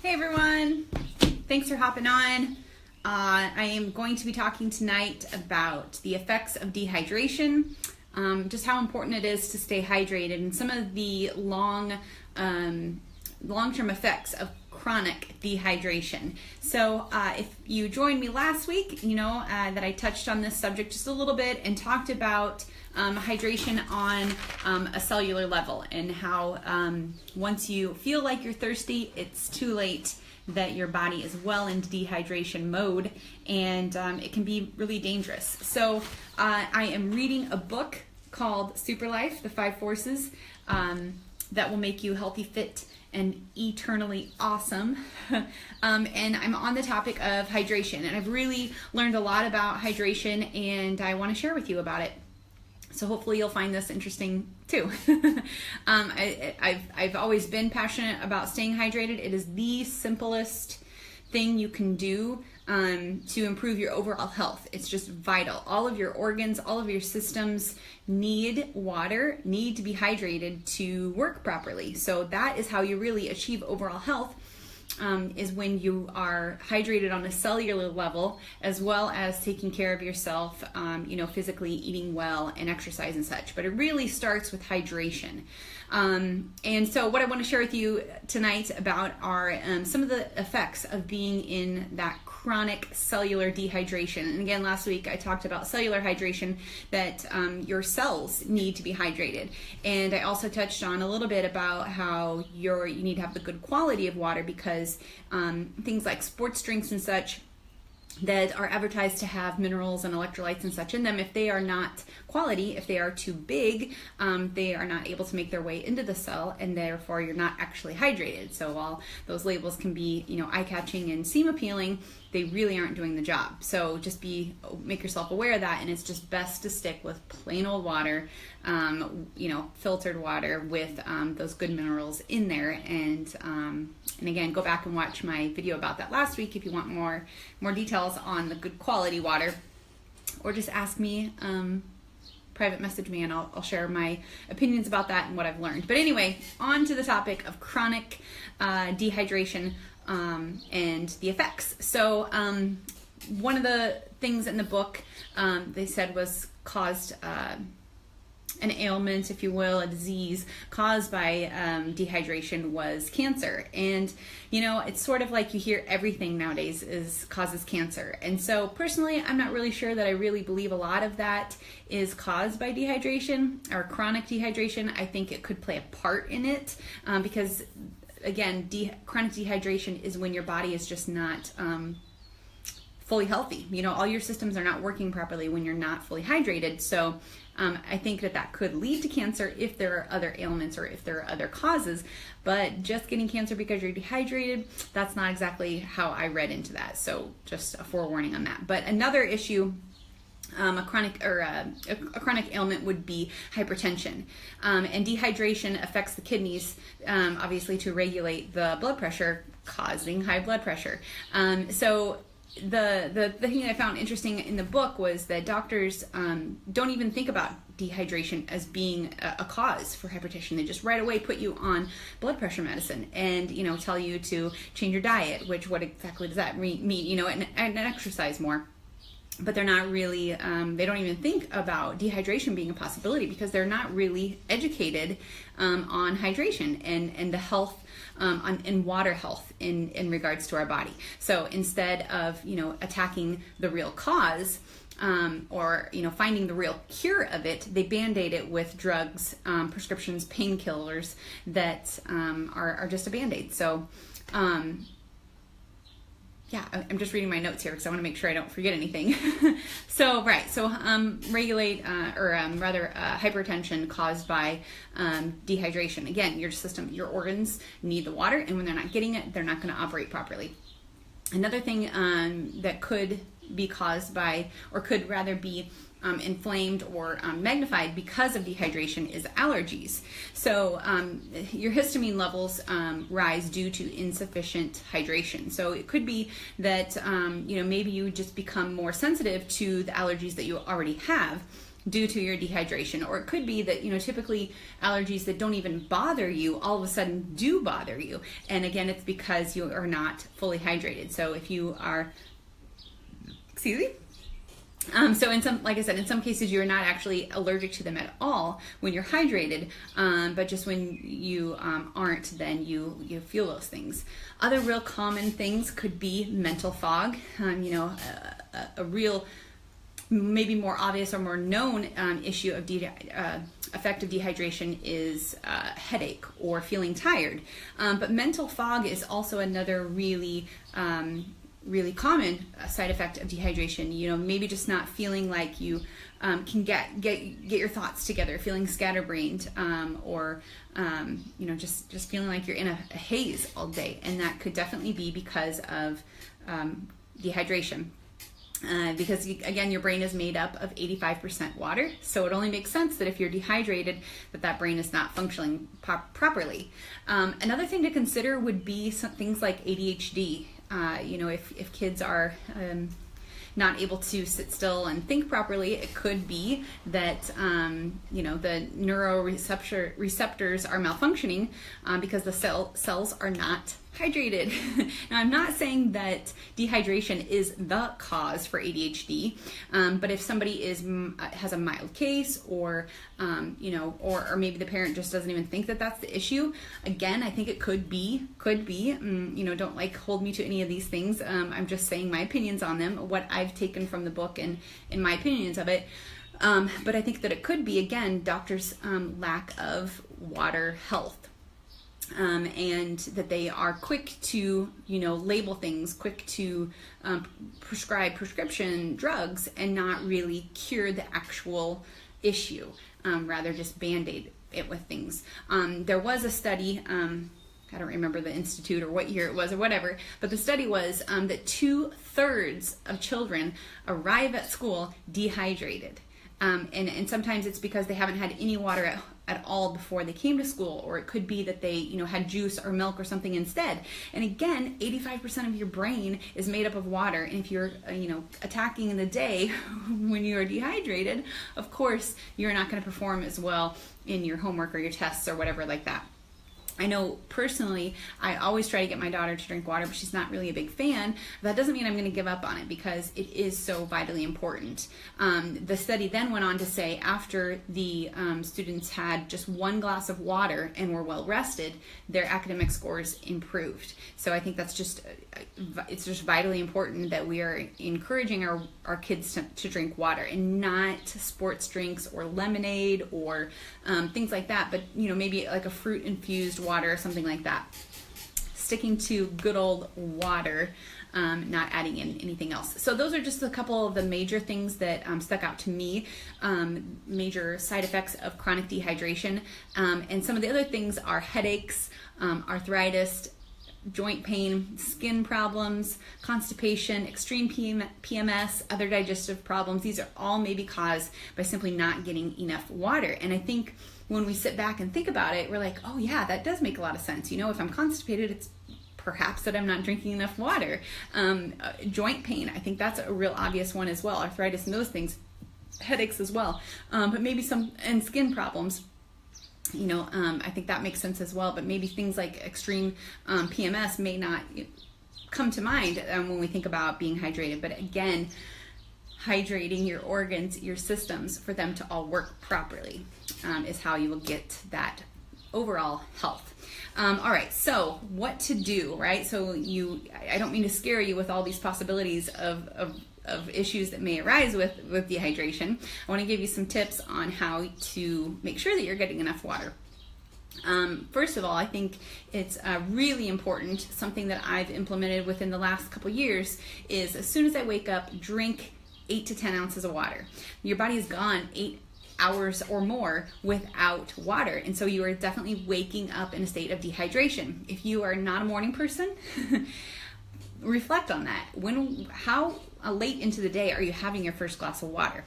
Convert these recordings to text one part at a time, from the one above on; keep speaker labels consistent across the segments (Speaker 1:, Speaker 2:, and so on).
Speaker 1: Hey everyone, thanks for hopping on. I am going to be talking tonight about the effects of dehydration, just how important it is to stay hydrated, and some of the long-term effects of chronic dehydration. So if you joined me last week, you know that I touched on this subject just a little bit and talked about hydration on a cellular level, and how once you feel like you're thirsty, it's too late, that your body is well into dehydration mode, and it can be really dangerous. So I am reading a book called Super Life, The 5 Forces that will make you healthy, fit, and eternally awesome. And I'm on the topic of hydration, and I've really learned a lot about hydration, and I want to share with you about it. So hopefully you'll find this interesting too. I've always been passionate about staying hydrated. It is the simplest thing you can do to improve your overall health. It's just vital. All of your organs, all of your systems need water, need to be hydrated to work properly. So that is how you really achieve overall health. Is when you are hydrated on a cellular level, as well as taking care of yourself, physically, eating well, and exercise and such. But it really starts with hydration. And so what I want to share with you tonight about are some of the effects of being in that chronic cellular dehydration. And again, last week I talked about cellular hydration, that your cells need to be hydrated. And I also touched on a little bit about how you need to have the good quality of water, because things like sports drinks and such that are advertised to have minerals and electrolytes and such in them, if they are not quality, if they are too big, they are not able to make their way into the cell, and therefore you're not actually hydrated. So while those labels can be, eye-catching and seem appealing, they really aren't doing the job. So just make yourself aware of that, and it's just best to stick with plain old water, filtered water with those good minerals in there. And again, go back and watch my video about that last week if you want more details on the good quality water, or just ask me, private message me, and I'll share my opinions about that and what I've learned. But anyway, on to the topic of chronic dehydration and the effects. So one of the things in the book they said was caused an ailment, if you will, a disease caused by dehydration, was cancer. And it's sort of like you hear everything nowadays causes cancer. And so personally, I'm not really sure that I really believe a lot of that is caused by dehydration or chronic dehydration. I think it could play a part in it, because again, chronic dehydration is when your body is just not fully healthy. All your systems are not working properly when you're not fully hydrated. So I think that could lead to cancer if there are other ailments or if there are other causes. But just getting cancer because you're dehydrated, that's not exactly how I read into that. So just a forewarning on that. But another issue, a chronic ailment, would be hypertension. And dehydration affects the kidneys, obviously, to regulate the blood pressure, causing high blood pressure. So the thing that I found interesting in the book was that doctors don't even think about dehydration as being a cause for hypertension. They just right away put you on blood pressure medicine and tell you to change your diet, which what exactly does that mean, and exercise more. But they're not really, they don't even think about dehydration being a possibility, because they're not really educated on hydration and the health, and water health in regards to our body. So instead of, attacking the real cause, or finding the real cure of it, they band-aid it with drugs, prescriptions, painkillers that are just a band-aid. So yeah, I'm just reading my notes here because I want to make sure I don't forget anything. Regulate hypertension caused by dehydration. Again, your organs need the water, and when they're not getting it, they're not going to operate properly. Another thing that could be caused by, or could rather be inflamed or magnified because of dehydration, is allergies. So your histamine levels rise due to insufficient hydration. So it could be that maybe you just become more sensitive to the allergies that you already have due to your dehydration. Or it could be that, typically allergies that don't even bother you all of a sudden do bother you. And again, it's because you are not fully hydrated. So if you are, excuse me? So like I said, in some cases you're not actually allergic to them at all when you're hydrated, but just when you aren't, then you feel those things. Other real common things could be mental fog. A real, maybe more obvious or more known issue of effective dehydration is headache or feeling tired. But mental fog is also another really common side effect of dehydration. Maybe just not feeling like you can get your thoughts together, feeling scatterbrained, or just feeling like you're in a haze all day, and that could definitely be because of dehydration. Because again, your brain is made up of 85% water, so it only makes sense that if you're dehydrated, that brain is not functioning properly. Another thing to consider would be some things like ADHD. If kids are not able to sit still and think properly, it could be that the neuroreceptors are malfunctioning because the cells are not hydrated. Now, I'm not saying that dehydration is the cause for ADHD, but if somebody has a mild case, or maybe the parent just doesn't even think that that's the issue, again, I think it could be. Don't hold me to any of these things. I'm just saying my opinions on them, what I've taken from the book and my opinions of it. But I think that it could be, again, doctors' lack of water health. And that they are quick to, label things, quick to prescribe prescription drugs and not really cure the actual issue, rather just band-aid it with things. There was a study, I don't remember the institute or what year it was or whatever, but the study was that 2/3 of children arrive at school dehydrated. And sometimes it's because they haven't had any water at all before they came to school, or it could be that they had juice or milk or something instead. And again, 85% of your brain is made up of water, and if you're attacking in the day when you are dehydrated, of course you're not going to perform as well in your homework or your tests or whatever like that. I know personally, I always try to get my daughter to drink water, but she's not really a big fan. That doesn't mean I'm going to give up on it, because it is so vitally important. The study then went on to say after the students had just 1 glass of water and were well rested, their academic scores improved. So I think that's it's just vitally important that we are encouraging our kids to drink water, and not sports drinks or lemonade or things like that, but maybe like a fruit infused water or something like that. Sticking to good old water, not adding in anything else. So those are just a couple of the major things that stuck out to me, major side effects of chronic dehydration. And some of the other things are headaches, arthritis, joint pain, skin problems, constipation, extreme PMS, other digestive problems. These are all maybe caused by simply not getting enough water. And I think when we sit back and think about it, we're like, oh yeah, that does make a lot of sense. If I'm constipated, it's perhaps that I'm not drinking enough water. Joint pain, I think that's a real obvious one as well. Arthritis and those things, headaches as well. But maybe and skin problems. I think that makes sense as well, but maybe things like extreme PMS may not come to mind when we think about being hydrated. But again, hydrating your organs, your systems, for them to all work properly is how you will get that overall health. All right, so what to do, right? So I don't mean to scare you with all these possibilities of issues that may arise with dehydration. I want to give you some tips on how to make sure that you're getting enough water. First of all, I think it's really important, something that I've implemented within the last couple years, is as soon as I wake up, drink 8 to 10 ounces of water. Your body is gone 8 hours or more without water, and so you are definitely waking up in a state of dehydration. If you are not a morning person, reflect on that. How late into the day are you having your first glass of water?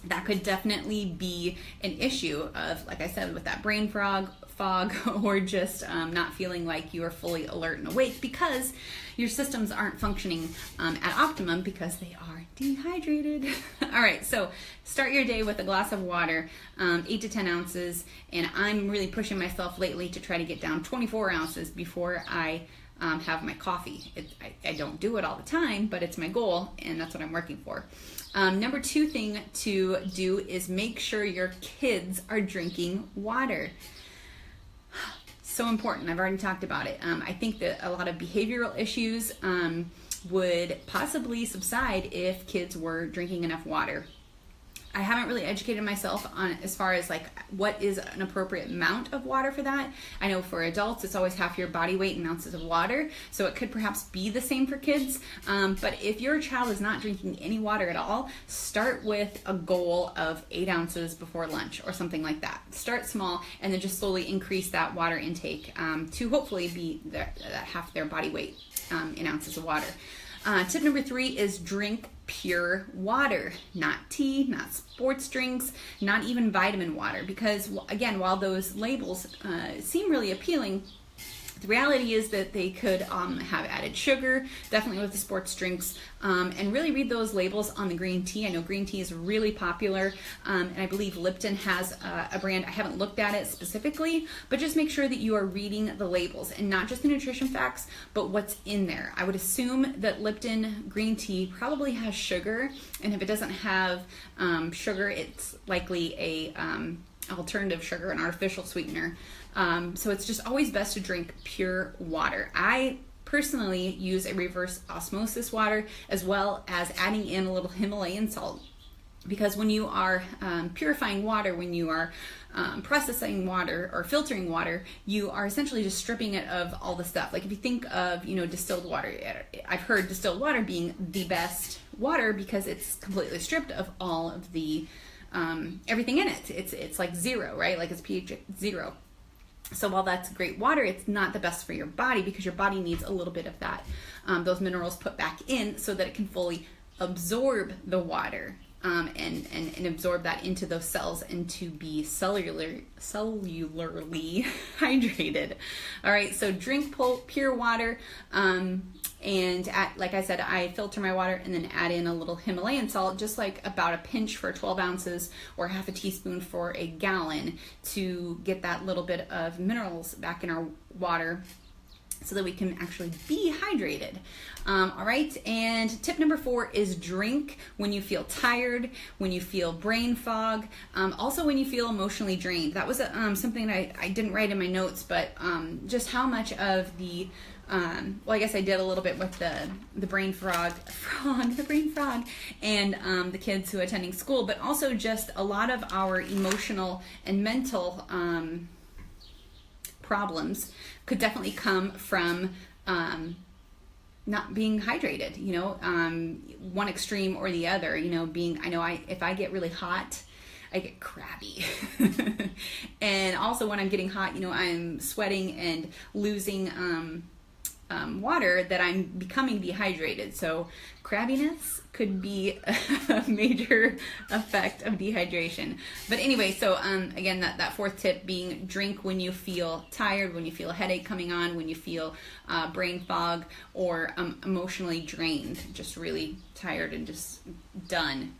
Speaker 1: That could definitely be an issue of, like I said, with that brain fog, fog or just not feeling like you are fully alert and awake because your systems aren't functioning at optimum because they are dehydrated. All right, so start your day with a glass of water, 8 to 10 ounces, and I'm really pushing myself lately to try to get down 24 ounces before I have my coffee. I don't do it all the time, but it's my goal, and that's what I'm working for. Number 2 thing to do is make sure your kids are drinking water. So important. I've already talked about it. I think that a lot of behavioral issues would possibly subside if kids were drinking enough water. I haven't really educated myself on as far as like what is an appropriate amount of water for that. I know for adults it's always half your body weight in ounces of water, so it could perhaps be the same for kids. But if your child is not drinking any water at all, start with a goal of 8 ounces before lunch or something like that. Start small and then just slowly increase that water intake to hopefully be that half their body weight in ounces of water. Tip number 3 is drink pure water, not tea, not sports drinks, not even vitamin water, because again, while those labels seem really appealing, the reality is that they could have added sugar, definitely with the sports drinks, and really read those labels on the green tea. I know green tea is really popular, and I believe Lipton has a brand. I haven't looked at it specifically, but just make sure that you are reading the labels and not just the nutrition facts, but what's in there. I would assume that Lipton green tea probably has sugar, and if it doesn't have sugar, it's likely a alternative sugar, an artificial sweetener. So it's just always best to drink pure water. I personally use a reverse osmosis water as well as adding in a little Himalayan salt, because when you are purifying water, when you are processing water or filtering water, you are essentially just stripping it of all the stuff. Like if you think of, distilled water, I've heard distilled water being the best water because it's completely stripped of all of the everything in it. It's like zero, right? Like it's pH 0. So while that's great water, it's not the best for your body because your body needs a little bit of that, those minerals put back in so that it can fully absorb the water and absorb that into those cells and to be cellularly hydrated. All right, so drink pure water. And like I said, I filter my water and then add in a little Himalayan salt, just like about a pinch for 12 ounces or half a teaspoon for a gallon to get that little bit of minerals back in our water so that we can actually be hydrated. All right, and tip number 4 is drink when you feel tired, when you feel brain fog, also when you feel emotionally drained. That was something that I didn't write in my notes, but just how much of the well, I guess I did a little bit with the brain frog, and the kids who are attending school, but also just a lot of our emotional and mental problems could definitely come from not being hydrated. One extreme or the other. If I get really hot, I get crabby. And also when I'm getting hot, I'm sweating and losing water, that I'm becoming dehydrated. So crabbiness could be a major effect of dehydration. But anyway, so again, that 4th tip being drink when you feel tired, when you feel a headache coming on, when you feel brain fog or emotionally drained, just really tired and just done.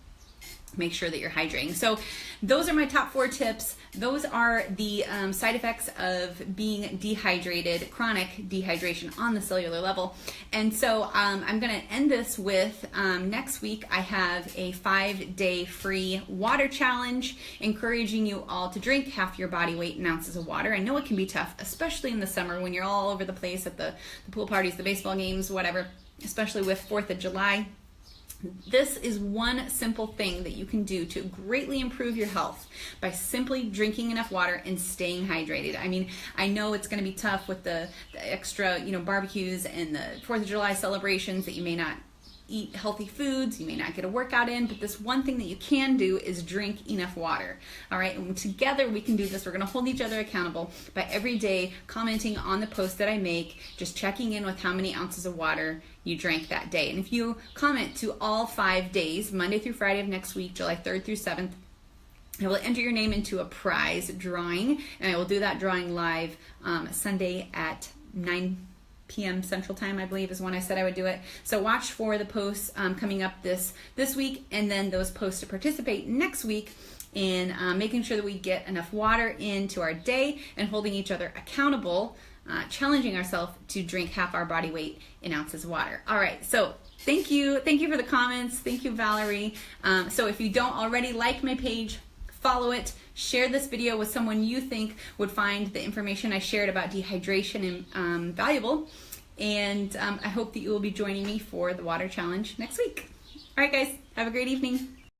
Speaker 1: Make sure that you're hydrating. So those are my top 4 tips. Those are the side effects of being dehydrated, chronic dehydration on the cellular level. And so I'm going to end this with next week I have a 5-day free water challenge, encouraging you all to drink half your body weight in ounces of water. I know it can be tough, especially in the summer when you're all over the place at the pool parties, the baseball games, whatever, especially with 4th of July. This is one simple thing that you can do to greatly improve your health by simply drinking enough water and staying hydrated. I mean, I know it's going to be tough with the extra, barbecues and the 4th of July celebrations that you may not eat healthy foods, you may not get a workout in, but this one thing that you can do is drink enough water. All right, and together we can do this. We're going to hold each other accountable by every day commenting on the post that I make, just checking in with how many ounces of water you drank that day. And if you comment to all 5 days, Monday through Friday of next week, July 3rd through 7th, I will enter your name into a prize drawing, and I will do that drawing live Sunday at 9 p.m. Central Time, I believe is when I said I would do it. So watch for the posts coming up this week, and then those posts to participate next week in making sure that we get enough water into our day and holding each other accountable, challenging ourselves to drink half our body weight in ounces of water. All right, so thank you for the comments. Thank you, Valerie. So if you don't already like my page, follow it, share this video with someone you think would find the information I shared about dehydration valuable, and I hope that you will be joining me for the water challenge next week. All right, guys, have a great evening.